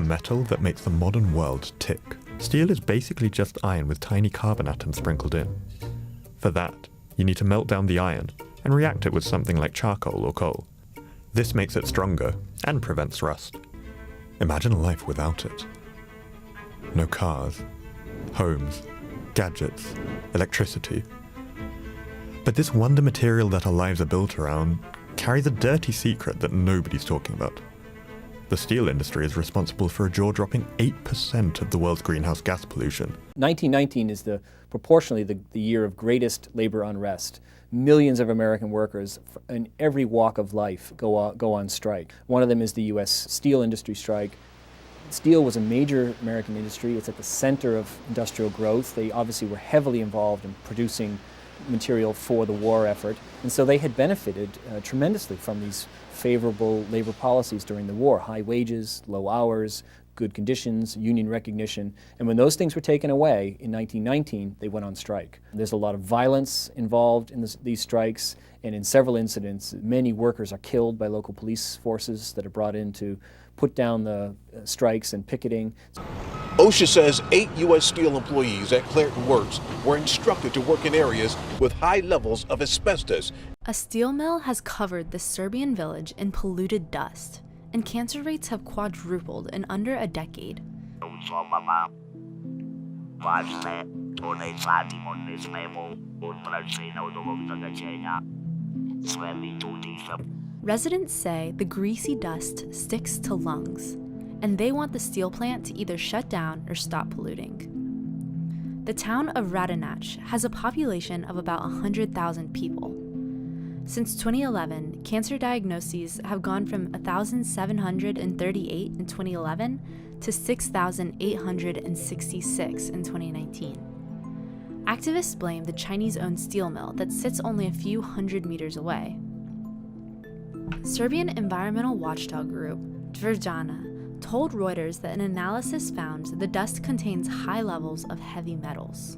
metal that makes the modern world tick. Steel is basically just iron with tiny carbon atoms sprinkled in. For that, you need to melt down the iron and react it with something like charcoal or coal. This makes it stronger and prevents rust. Imagine a life without it. No cars, homes, gadgets, electricity. But this wonder material that our lives are built around carries a dirty secret that nobody's talking about. The steel industry is responsible for a jaw-dropping 8% of the world's greenhouse gas pollution. 1919 is proportionally the year of greatest labor unrest. Millions of American workers in every walk of life go on strike. One of them is the U.S. steel industry strike. Steel was a major American industry. It's at the center of industrial growth. They obviously were heavily involved in producing material for the war effort, and so they had benefited tremendously from these favorable labor policies during the war: high wages, low hours, good conditions, union recognition. And when those things were taken away in 1919, they went on strike. There's a lot of violence involved in these strikes, and in several incidents, many workers are killed by local police forces that are brought in to put down the strikes and picketing. OSHA says 8 U.S. steel employees at Clairton Works were instructed to work in areas with high levels of asbestos. A steel mill has covered the Serbian village in polluted dust, and cancer rates have quadrupled in under a decade. Residents say the greasy dust sticks to lungs, and they want the steel plant to either shut down or stop polluting. The town of Radinac has a population of about 100,000 people. Since 2011, cancer diagnoses have gone from 1,738 in 2011 to 6,866 in 2019. Activists blame the Chinese-owned steel mill that sits only a few hundred meters away. Serbian environmental watchdog group Dvrdana told Reuters that an analysis found the dust contains high levels of heavy metals.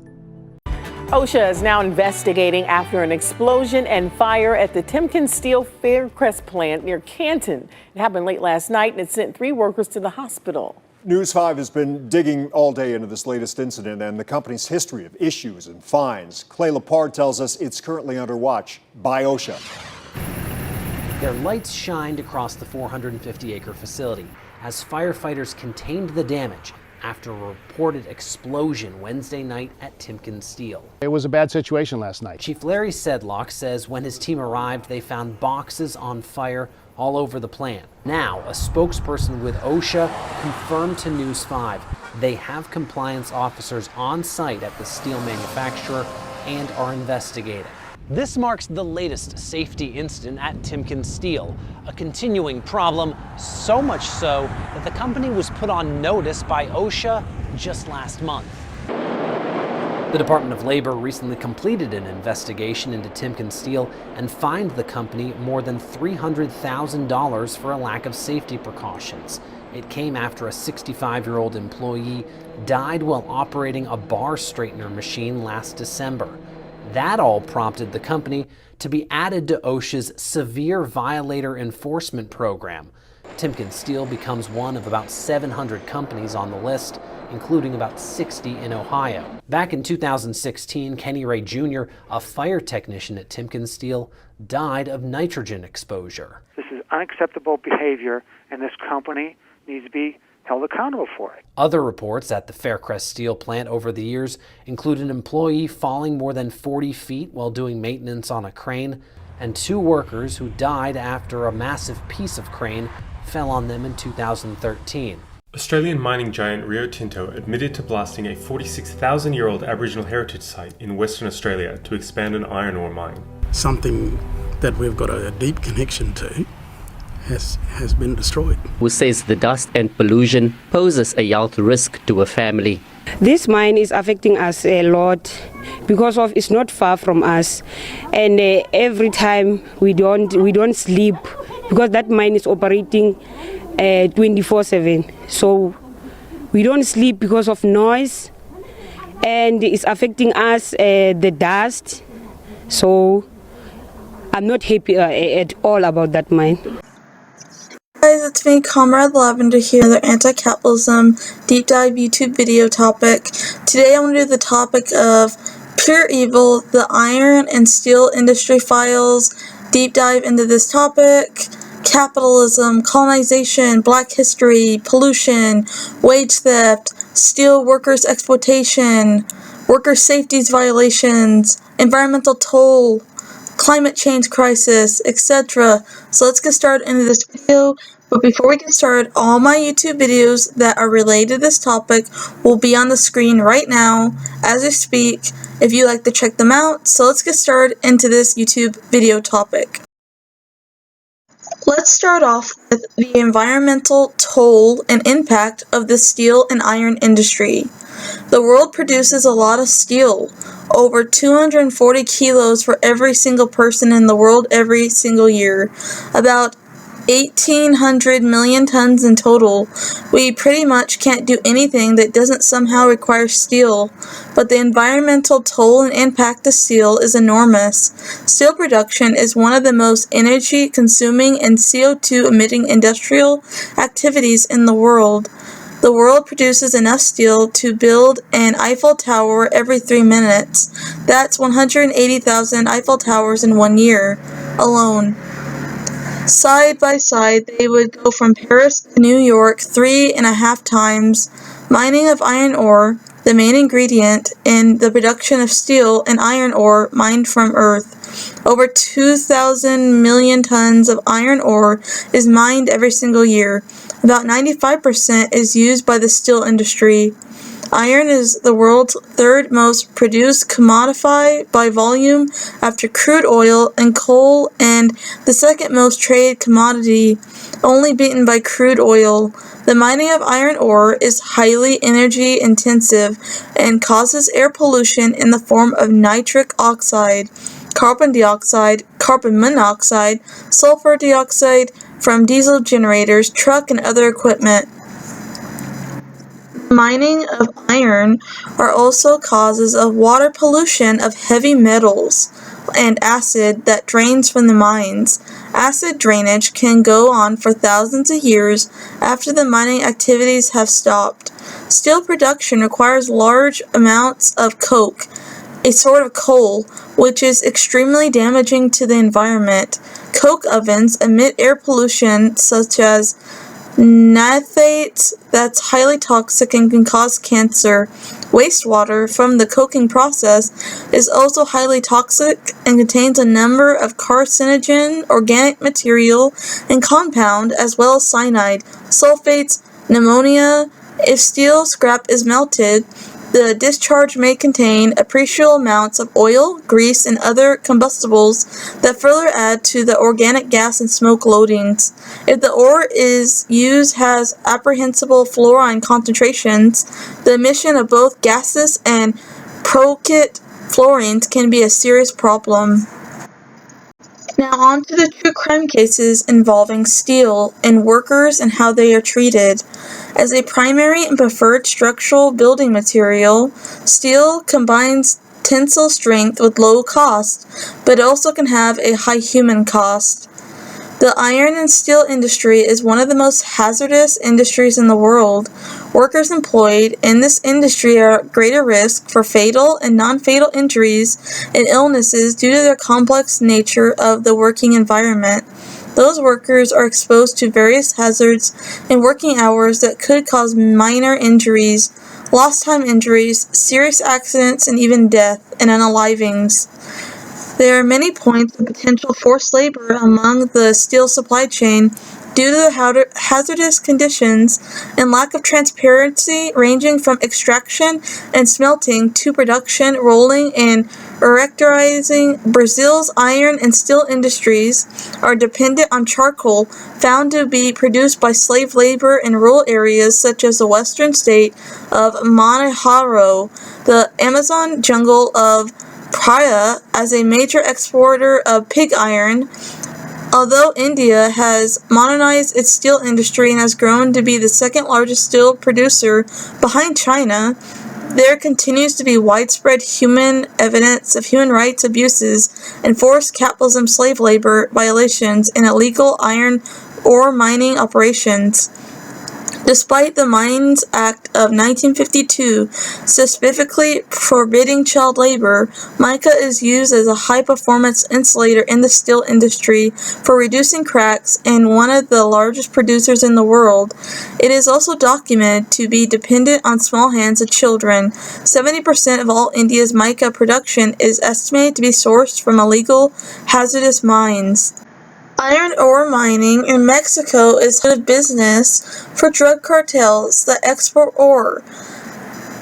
OSHA is now investigating after an explosion and fire at the Timken Steel Faircrest plant near Canton. It happened late last night and it sent 3 workers to the hospital. News 5 has been digging all day into this latest incident and the company's history of issues and fines. Clay Lepard tells us it's currently under watch by OSHA. Their lights shined across the 450-acre facility as firefighters contained the damage after a reported explosion Wednesday night at Timken Steel. It was a bad situation last night. Chief Larry Sedlock says when his team arrived, they found boxes on fire all over the plant. Now, a spokesperson with OSHA confirmed to News 5 they have compliance officers on site at the steel manufacturer and are investigating. This marks the latest safety incident at Timken Steel, a continuing problem, so much so that the company was put on notice by OSHA just last month. The Department of Labor recently completed an investigation into Timken Steel and fined the company more than $300,000 for a lack of safety precautions. It came after a 65-year-old employee died while operating a bar straightener machine last December. That all prompted the company to be added to OSHA's Severe Violator Enforcement Program. Timken Steel becomes one of about 700 companies on the list, including about 60 in Ohio. Back in 2016, Kenny Ray Jr., a fire technician at Timken Steel, died of nitrogen exposure. This is unacceptable behavior, and this company needs to be held accountable for it. Other reports at the Faircrest Steel plant over the years include an employee falling more than 40 feet while doing maintenance on a crane, and 2 workers who died after a massive piece of crane fell on them in 2013. Australian mining giant Rio Tinto admitted to blasting a 46,000-year-old Aboriginal heritage site in Western Australia to expand an iron ore mine. Something that we've got a deep connection to has been destroyed. Who says the dust and pollution poses a health risk to a family. This mine is affecting us a lot because of it's not far from us, and every time we don't sleep because that mine is operating 24/7. So we don't sleep because of noise, and it's affecting us the dust. So I'm not happy at all about that mine. Guys, guys, it's me, Comrade Lavender here, another anti-capitalism deep dive YouTube video topic. Today I'm going to do the topic of pure evil, the iron and steel industry files, deep dive into this topic, capitalism, colonization, black history, pollution, wage theft, steel workers' exploitation, worker safety violations, environmental toll, climate change crisis, etc. So let's get started into this video. But before we get started, all my YouTube videos that are related to this topic will be on the screen right now as I speak if you'd like to check them out. So let's get started into this YouTube video topic. Let's start off with the environmental toll and impact of the steel and iron industry. The world produces a lot of steel, over 240 kilos for every single person in the world every single year, about 1,800 million tons in total. We pretty much can't do anything that doesn't somehow require steel, but the environmental toll and impact of steel is enormous. Steel production is one of the most energy-consuming and CO2-emitting industrial activities in the world. The world produces enough steel to build an Eiffel Tower every 3 minutes. That's 180,000 Eiffel Towers in 1 year alone. Side by side, they would go from Paris to New York 3.5 times. Mining of iron ore, the main ingredient in the production of steel and iron ore mined from Earth. Over 2,000 million tons of iron ore is mined every single year. About 95% is used by the steel industry. Iron is the world's third most produced commodity by volume after crude oil and coal, and the second most traded commodity, only beaten by crude oil. The mining of iron ore is highly energy intensive and causes air pollution in the form of nitric oxide, carbon dioxide, carbon monoxide, sulfur dioxide from diesel generators, truck, and other equipment. Mining of iron are also causes of water pollution of heavy metals and acid that drains from the mines. Acid drainage can go on for thousands of years after the mining activities have stopped. Steel production requires large amounts of coke, a sort of coal, which is extremely damaging to the environment. Coke ovens emit air pollution such as naphthalene that's highly toxic and can cause cancer. Wastewater from the coking process is also highly toxic and contains a number of carcinogenic organic material and compound as well as cyanide, sulfates, pneumonia. If steel scrap is melted, the discharge may contain appreciable amounts of oil, grease, and other combustibles that further add to the organic gas and smoke loadings. If the ore is used has appreciable fluoride concentrations, the emission of both gaseous and particulate fluorides can be a serious problem. Now on to the true crime cases involving steel and workers and how they are treated. As a primary and preferred structural building material, steel combines tensile strength with low cost, but it also can have a high human cost. The iron and steel industry is one of the most hazardous industries in the world. Workers employed in this industry are at greater risk for fatal and non-fatal injuries and illnesses due to their complex nature of the working environment. Those workers are exposed to various hazards in working hours that could cause minor injuries, lost time injuries, serious accidents, and even death and unalivings. There are many points of potential forced labor among the steel supply chain due to the hazardous conditions and lack of transparency ranging from extraction and smelting to production, rolling, and characterizing. Brazil's iron and steel industries are dependent on charcoal found to be produced by slave labor in rural areas such as the western state of Manaharo, the Amazon jungle of Praia, as a major exporter of pig iron. Although India has modernized its steel industry and has grown to be the second largest steel producer behind China, there continues to be widespread evidence of human rights abuses and forced capitalism slave labor violations and illegal iron ore mining operations. Despite the Mines Act of 1952 specifically forbidding child labor, mica is used as a high-performance insulator in the steel industry for reducing cracks and one of the largest producers in the world. It is also documented to be dependent on small hands of children. 70% of all India's mica production is estimated to be sourced from illegal, hazardous mines. Iron ore mining in Mexico is good business for drug cartels that export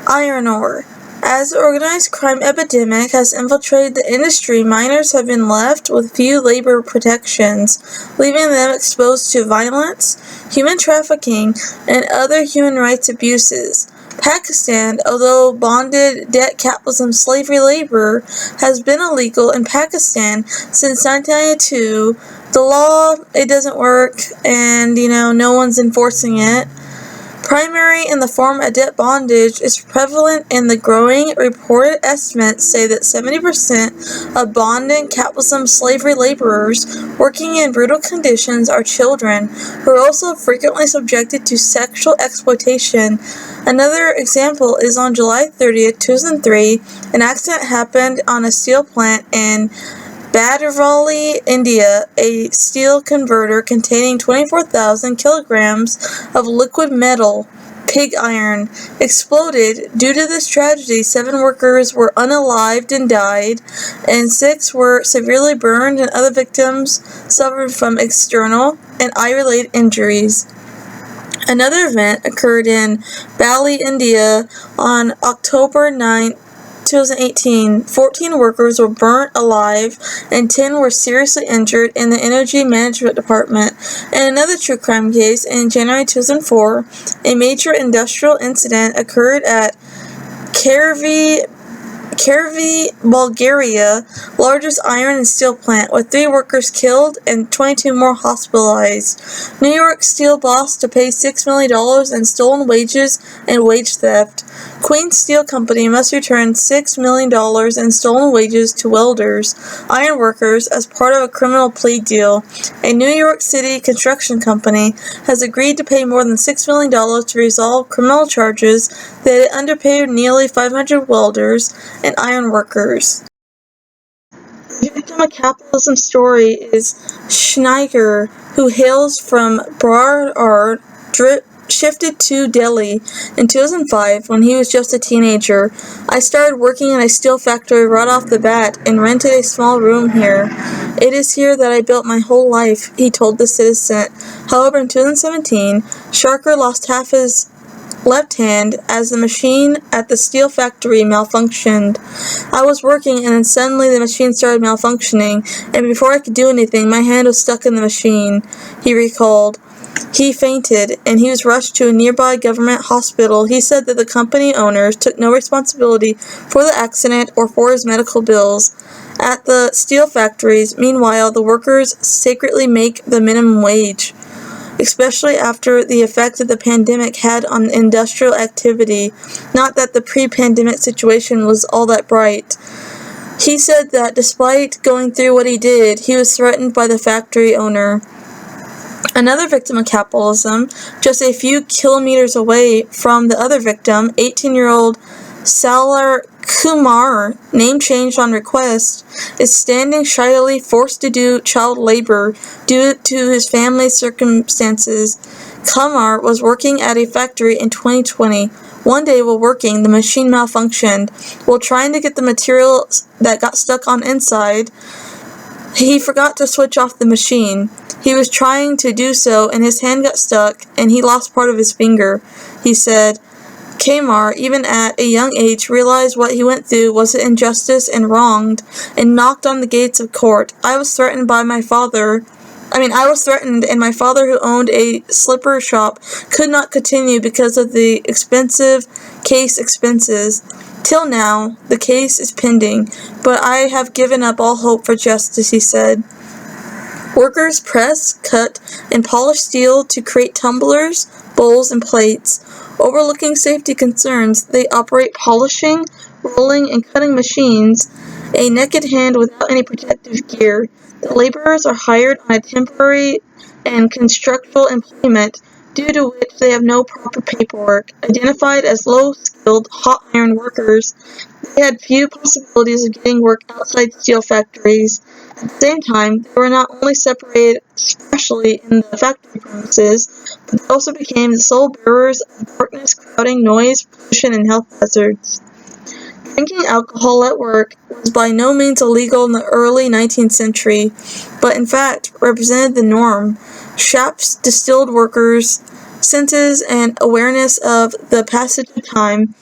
iron ore. As the organized crime epidemic has infiltrated the industry, miners have been left with few labor protections, leaving them exposed to violence, human trafficking, and other human rights abuses. Pakistan, although bonded debt capitalism slavery labor has been illegal in Pakistan since 1992, the law, it doesn't work, and, no one's enforcing it. Primary in the form of debt bondage is prevalent in the growing. Reported estimates say that 70% of bonded capitalism slavery laborers working in brutal conditions are children, who are also frequently subjected to sexual exploitation. Another example is on July 30th, 2003, an accident happened on a steel plant in Badravali, India. A steel converter containing 24,000 kilograms of liquid metal, pig iron, exploded. Due to this tragedy, 7 workers were unalived and died, and 6 were severely burned, and other victims suffered from external and eye-related injuries. Another event occurred in Bali, India on October 9, 2018, 14 workers were burnt alive and 10 were seriously injured in the Energy Management Department. In another true crime case, in January 2004, a major industrial incident occurred at Karavi, Bulgaria, largest iron and steel plant, with 3 workers killed and 22 more hospitalized. New York steel boss to pay $6 million in stolen wages and wage theft. Queens Steel Company must return $6 million in stolen wages to welders, iron workers, as part of a criminal plea deal. A New York City construction company has agreed to pay more than $6 million to resolve criminal charges that it underpaid nearly 500 welders and iron workers. The victim of capitalism story is Schneider, who hails from Bharat, shifted to Delhi in 2005 when he was just a teenager. I started working in a steel factory right off the bat and rented a small room here. It is here that I built my whole life, he told the Citizen. However, in 2017, Sharker lost half his left hand as the machine at the steel factory malfunctioned. I was working and then suddenly the machine started malfunctioning, and before I could do anything, my hand was stuck in the machine, he recalled. He fainted, and he was rushed to a nearby government hospital. He said that the company owners took no responsibility for the accident or for his medical bills. At the steel factories, meanwhile, the workers secretly make the minimum wage, especially after the effect that the pandemic had on industrial activity. Not that the pre-pandemic situation was all that bright. He said that despite going through what he did, he was threatened by the factory owner. Another victim of capitalism, just a few kilometers away from the other victim, 18-year-old Salar Kumar, name changed on request, is standing shyly forced to do child labor due to his family's circumstances. Kumar was working at a factory in 2020. One day while working, the machine malfunctioned. While trying to get the material that got stuck on inside, he forgot to switch off the machine. He was trying to do so, and his hand got stuck, and he lost part of his finger. He said, Kamar, even at a young age, realized what he went through was an injustice and wronged, and knocked on the gates of court. I was threatened, and my father, who owned a slipper shop, could not continue because of the expensive case expenses. Till now, the case is pending, but I have given up all hope for justice, he said. Workers press, cut, and polish steel to create tumblers, bowls, and plates. Overlooking safety concerns, they operate polishing, rolling, and cutting machines, a naked hand without any protective gear. The laborers are hired on a temporary and contractual employment, due to which they have no proper paperwork. Identified as low-skilled hot iron workers, they had few possibilities of getting work outside steel factories. At the same time, they were not only separated spatially in the factory premises, but they also became the sole bearers of darkness, crowding, noise, pollution, and health hazards. Drinking alcohol at work was by no means illegal in the early 19th century, but in fact represented the norm. Shaps distilled workers' senses and awareness of the passage of time,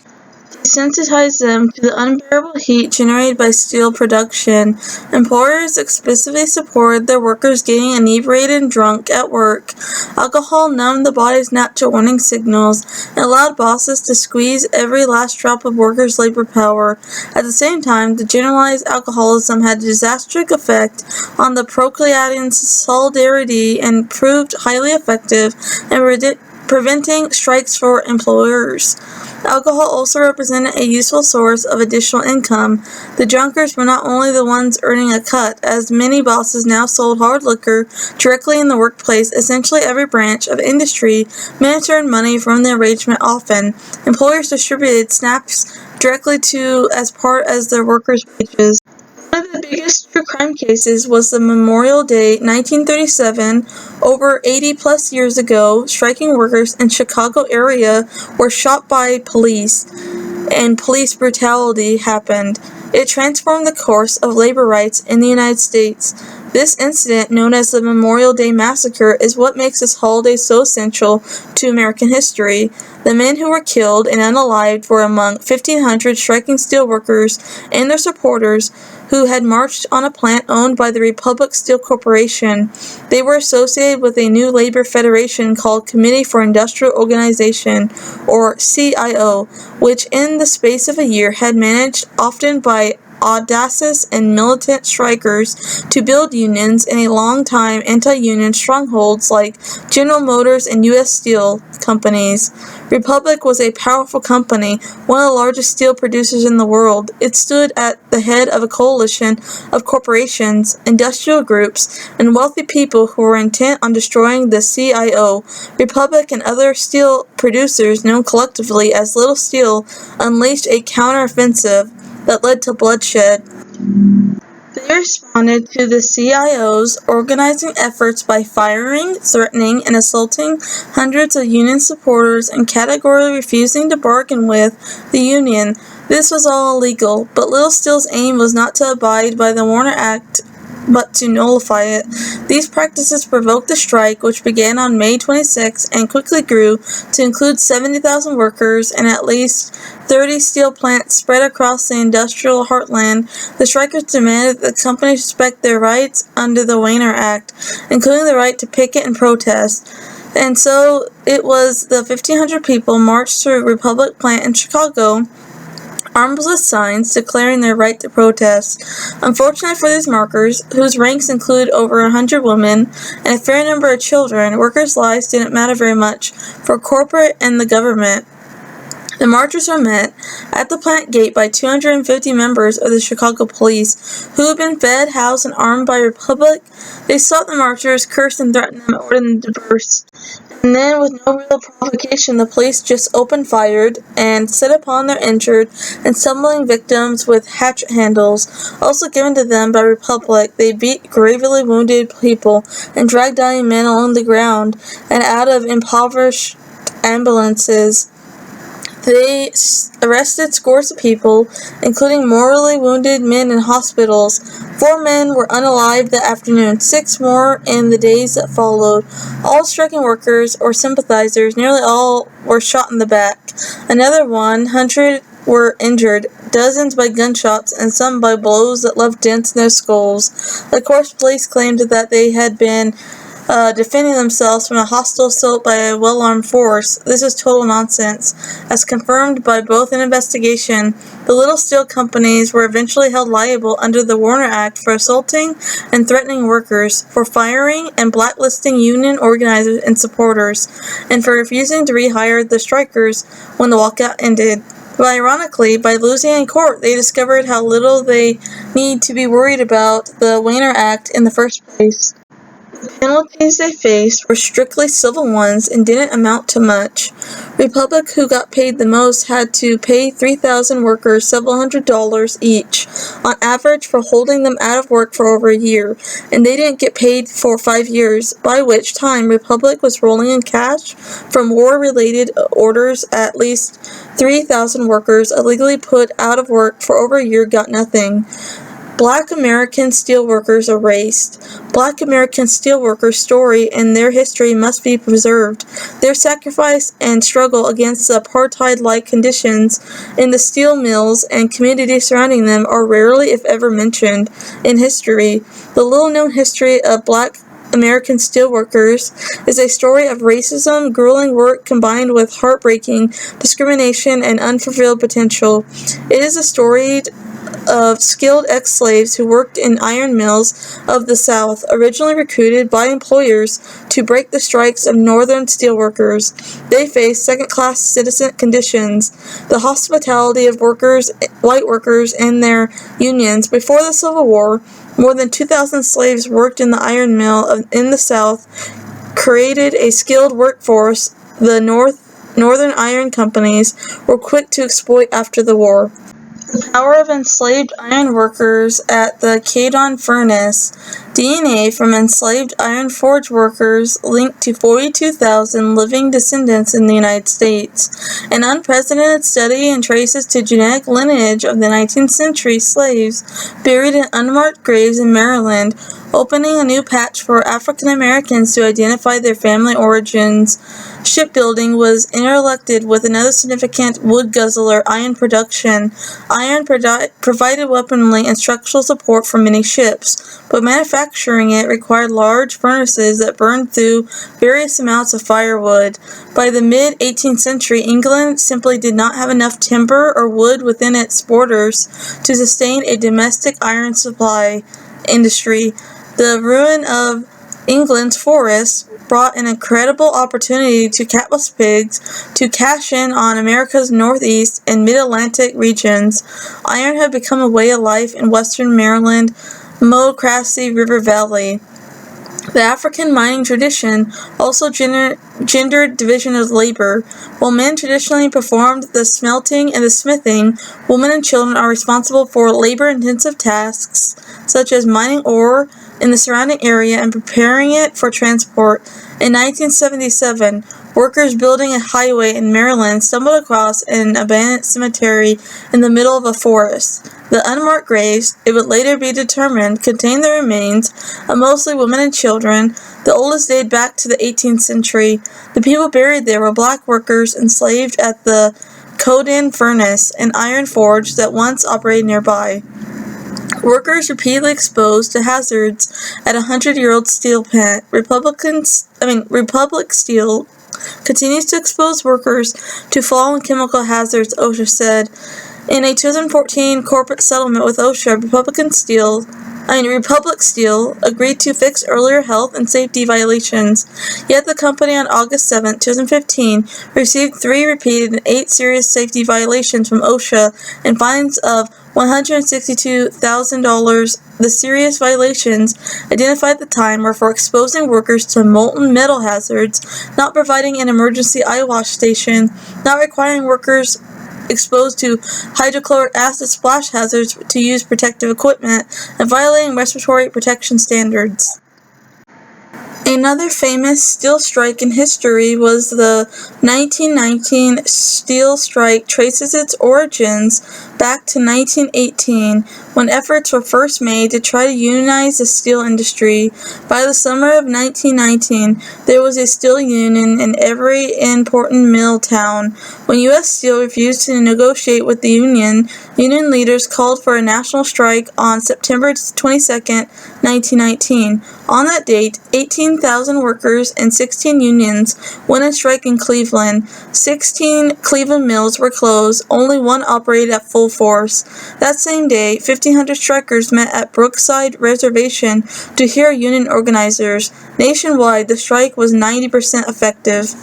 desensitized them to the unbearable heat generated by steel production. Employers explicitly supported their workers getting inebriated and drunk at work. Alcohol numbed the body's natural warning signals and allowed bosses to squeeze every last drop of workers' labor power. At the same time, the generalized alcoholism had a disastrous effect on the procreating solidarity and proved highly effective in preventing strikes for employers. Alcohol also represented a useful source of additional income. The drunkards were not only the ones earning a cut, as many bosses now sold hard liquor directly in the workplace. Essentially every branch of industry managed to earn money from the arrangement. Often, employers distributed snaps directly to as part as their workers' wages. One of the biggest true crime cases was the Memorial Day 1937. Over 80-plus years ago, striking workers in Chicago area were shot by police, and police brutality happened. It transformed the course of labor rights in the United States. This incident, known as the Memorial Day Massacre, is what makes this holiday so essential to American history. The men who were killed and unalived were among 1,500 striking steel workers and their supporters who had marched on a plant owned by the Republic Steel Corporation. They were associated with a new labor federation called Committee for Industrial Organization, or CIO, which in the space of a year had managed, often by audacious and militant strikers, to build unions in a long-time anti-union strongholds like General Motors and U.S. Steel companies. Republic was a powerful company, one of the largest steel producers in the world. It stood at the head of a coalition of corporations, industrial groups, and wealthy people who were intent on destroying the CIO. Republic and other steel producers, known collectively as Little Steel, unleashed a counteroffensive that led to bloodshed. They responded to the CIO's organizing efforts by firing, threatening, and assaulting hundreds of union supporters and categorically refusing to bargain with the union. This was all illegal, but Little Steel's aim was not to abide by the Warner Act, but to nullify it. These practices provoked the strike, which began on May 26 and quickly grew to include 70,000 workers and at least 30 steel plants spread across the industrial heartland. The strikers demanded that the companies respect their rights under the Warner Act, including the right to picket and protest. And so it was the 1,500 people marched to a Republic plant in Chicago, armed with signs declaring their right to protest. Unfortunately for these markers, whose ranks include over 100 women and a fair number of children, workers' lives didn't matter very much for corporate and the government. The marchers were met at the plant gate by 250 members of the Chicago police, who had been fed, housed, and armed by Republic. They sought the marchers, cursed and threatened them, and ordered them to disperse. And then, with no real provocation, the police just opened fire and set upon their injured and stumbling victims with hatchet handles, also given to them by Republic. They beat gravely wounded people and dragged dying men along the ground and out of impoverished ambulances. They arrested scores of people, including mortally wounded men in hospitals. 4 men were unalived that afternoon, 6 more in the days that followed. All striking workers or sympathizers, nearly all were shot in the back. Another 100 were injured, dozens by gunshots and some by blows that left dents in their skulls. Of course, police claimed that they had been defending themselves from a hostile assault by a well-armed force. This is total nonsense. As confirmed by both an investigation, the Little Steel companies were eventually held liable under the Warner Act for assaulting and threatening workers, for firing and blacklisting union organizers and supporters, and for refusing to rehire the strikers when the walkout ended. But ironically, by losing in court, they discovered how little they need to be worried about the Weiner Act in the first place. The penalties they faced were strictly civil ones and didn't amount to much. Republic, who got paid the most, had to pay 3,000 workers several $100s each, on average, for holding them out of work for over a year, and they didn't get paid for 5 years, by which time Republic was rolling in cash from war-related orders. At least 3,000 workers illegally put out of work for over a year got nothing. Black American steelworkers erased. Black American steelworkers' story and their history must be preserved. Their sacrifice and struggle against the apartheid-like conditions in the steel mills and communities surrounding them are rarely, if ever, mentioned in history. The little-known history of Black American steelworkers is a story of racism, grueling work combined with heartbreaking discrimination and unfulfilled potential. It is a story of skilled ex-slaves who worked in iron mills of the South, originally recruited by employers to break the strikes of northern steelworkers. They faced second-class citizen conditions, the hospitality of workers, white workers, and their unions. Before the Civil War, more than 2,000 slaves worked in the iron mill in the South, created a skilled workforce the northern iron companies were quick to exploit after the war. The power of enslaved iron workers at the Cadon furnace. DNA from enslaved iron forge workers linked to 42,000 living descendants in the United States. An unprecedented study and traces to genetic lineage of the 19th century slaves buried in unmarked graves in Maryland, opening a new patch for African Americans to identify their family origins. Shipbuilding was interconnected with another significant wood guzzler, iron production. Iron provided weaponry and structural support for many ships, but manufacturing it required large furnaces that burned through various amounts of firewood. By the mid-18th century, England simply did not have enough timber or wood within its borders to sustain a domestic iron supply industry. The ruin of England's forests brought an incredible opportunity to capitalist pigs to cash in on America's northeast and mid-Atlantic regions. Iron had become a way of life in western Maryland, Mocassee River Valley. The African mining tradition also gendered division of labor. While men traditionally performed the smelting and the smithing, women and children are responsible for labor-intensive tasks such as mining ore in the surrounding area and preparing it for transport. In 1977, workers building a highway in Maryland stumbled across an abandoned cemetery in the middle of a forest. The unmarked graves, it would later be determined, contained the remains of mostly women and children. The oldest date back to the 18th century. The people buried there were black workers enslaved at the Cadon furnace, an iron forge that once operated nearby. Workers repeatedly exposed to hazards at a 100-year-old steel plant. Republic Steel continues to expose workers to fallen chemical hazards, OSHA said. In a 2014 corporate settlement with OSHA, Republic Steel agreed to fix earlier health and safety violations. Yet the company on August 7, 2015, received 3 repeated and 8 serious safety violations from OSHA and fines of $162,000. The serious violations identified at the time were for exposing workers to molten metal hazards, not providing an emergency eye wash station, not requiring workers exposed to hydrochloric acid splash hazards to use protective equipment, and violating respiratory protection standards. Another famous steel strike in history was the 1919 steel strike. Traces its origins back to 1918, when efforts were first made to try to unionize the steel industry. By the summer of 1919, there was a steel union in every important mill town. When U.S. Steel refused to negotiate with the union leaders called for a national strike on September 22, 1919. On that date, 18,000 workers and 16 unions went on strike in Cleveland. 16 Cleveland mills were closed, only one operated at full force. That same day, 1,500 strikers met at Brookside Reservation to hear union organizers. Nationwide, the strike was 90% effective.